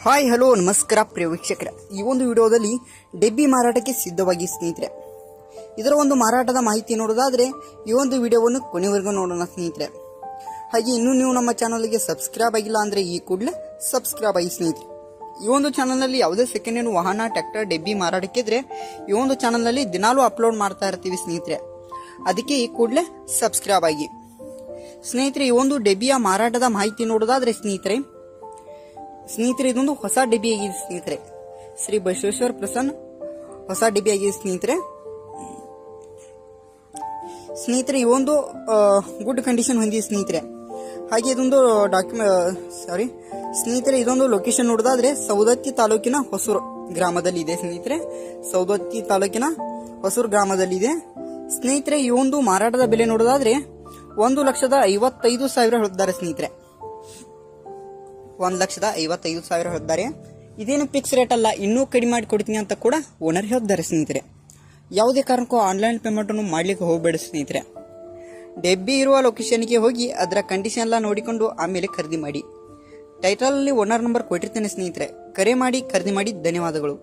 Hi hello ನಮಸ್ಕಾರ ಪ್ರಿಯ ವೀಕ್ಷಕರ, ಈ ಒಂದು ವಿಡಿಯೋದಲ್ಲಿ ಡೆಬ್ಬಿ ಮಾರಾಟಕ್ಕೆ ಸಿದ್ಧವಾಗಿ ಸ್ನೇಹಿತರೆ. ಇದರ ಒಂದು ಮಾರಾಟದ ಮಾಹಿತಿ ನೋಡೋದಾದ್ರೆ ಈ ಒಂದು ವಿಡಿಯೋವನ್ನು ಕೊನೆವರೆಗೂ ನೋಡೋಣ ಸ್ನೇಹಿತರೆ. ಹಾಗೆ ಇನ್ನೂ ನೀವು ನಮ್ಮ ಚಾನಲ್ಗೆ ಸಬ್ಸ್ಕ್ರೈಬ್ ಆಗಿಲ್ಲ ಅಂದ್ರೆ ಈ ಕೂಡಲೇ ಸಬ್ಸ್ಕ್ರೈಬ್ ಆಗಿ ಸ್ನೇಹಿತರೆ. ಈ ಒಂದು ಚಾನಲ್ನಲ್ಲಿ ಯಾವುದೇ ಸೆಕೆಂಡ್ ಹ್ಯಾಂಡ್ ವಾಹನ, ಟ್ರ್ಯಾಕ್ಟರ್, ಡೆಬ್ಬಿ ಮಾರಾಟಕ್ಕಿದ್ರೆ ಈ ಒಂದು ಚಾನಲ್ನಲ್ಲಿ ದಿನಾಲೂ ಅಪ್ಲೋಡ್ ಮಾಡ್ತಾ ಇರ್ತೀವಿ ಸ್ನೇಹಿತರೆ. ಅದಕ್ಕೆ ಈ ಕೂಡಲೇ ಸಬ್ಸ್ಕ್ರೈಬ್ ಆಗಿ ಸ್ನೇಹಿತರೆ. ಈ ಒಂದು ಡೆಬ್ಬಿಯ ಮಾರಾಟದ ಮಾಹಿತಿ ನೋಡೋದಾದ್ರೆ ಸ್ನೇಹಿತರೆ ಇದೊಂದು ಹೊಸ ಡೆಬ್ಬಿ ಆಗಿದೆ ಸ್ನೇಹಿತರೆ. ಶ್ರೀ ಬಸವೇಶ್ವರ ಪ್ರಸನ್ನ ಹೊಸ ಡೆಬ್ಬಿ ಆಗಿದೆ ಸ್ನೇಹಿತರೆ. ಈ ಒಂದು ಗುಡ್ ಕಂಡೀಷನ್ ಹೊಂದಿದೆ ಸ್ನೇಹಿತರೆ. ಹಾಗೆ ಇದೊಂದು ಇದೊಂದು ಲೊಕೇಶನ್ ನೋಡೋದಾದ್ರೆ ಸೌದತ್ತಿ ತಾಲೂಕಿನ ಹೊಸೂರು ಗ್ರಾಮದಲ್ಲಿ ಇದೆ ಸ್ನೇಹಿತರೆ. ಸೌದತ್ತಿ ತಾಲೂಕಿನ ಹೊಸೂರು ಗ್ರಾಮದಲ್ಲಿ ಇದೆ ಸ್ನೇಹಿತರೆ. ಈ ಒಂದು ಮಾರಾಟದ ಬೆಲೆ ನೋಡೋದಾದ್ರೆ 1,55,000 ಹೇಳಿದ್ದಾರೆ ಸ್ನೇಹಿತರೆ. 1,55,000 ಹೇಳಿದ್ದಾರೆ. ಇದೇನು ಫಿಕ್ಸ್ ರೇಟ್ ಅಲ್ಲ, ಇನ್ನೂ ಕಡಿಮೆ ಮಾಡಿ ಕೊಡ್ತೀನಿ ಅಂತ ಕೂಡ ಓನರ್ ಹೇಳಿದ್ದಾರೆ ಸ್ನೇಹಿತರೆ. ಯಾವುದೇ ಕಾರಣಕ್ಕೂ ಆನ್ಲೈನ್ ಪೇಮೆಂಟ್ ಅನ್ನು ಮಾಡ್ಲಿಕ್ಕೆ ಹೋಗಬೇಡಿ ಸ್ನೇಹಿತರೆ. ಡೆಬ್ಬಿ ಇರುವ ಲೊಕೇಶನ್ಗೆ ಹೋಗಿ ಅದರ ಕಂಡೀಷನ್ ಎಲ್ಲ ನೋಡಿಕೊಂಡು ಆಮೇಲೆ ಖರೀದಿ ಮಾಡಿ. ಟೈಟಲ್ ಅಲ್ಲಿ ಓನರ್ ನಂಬರ್ ಕೊಟ್ಟಿರ್ತೇನೆ ಸ್ನೇಹಿತರೆ. ಕರೆ ಮಾಡಿ ಖರೀದಿ ಮಾಡಿ. ಧನ್ಯವಾದಗಳು.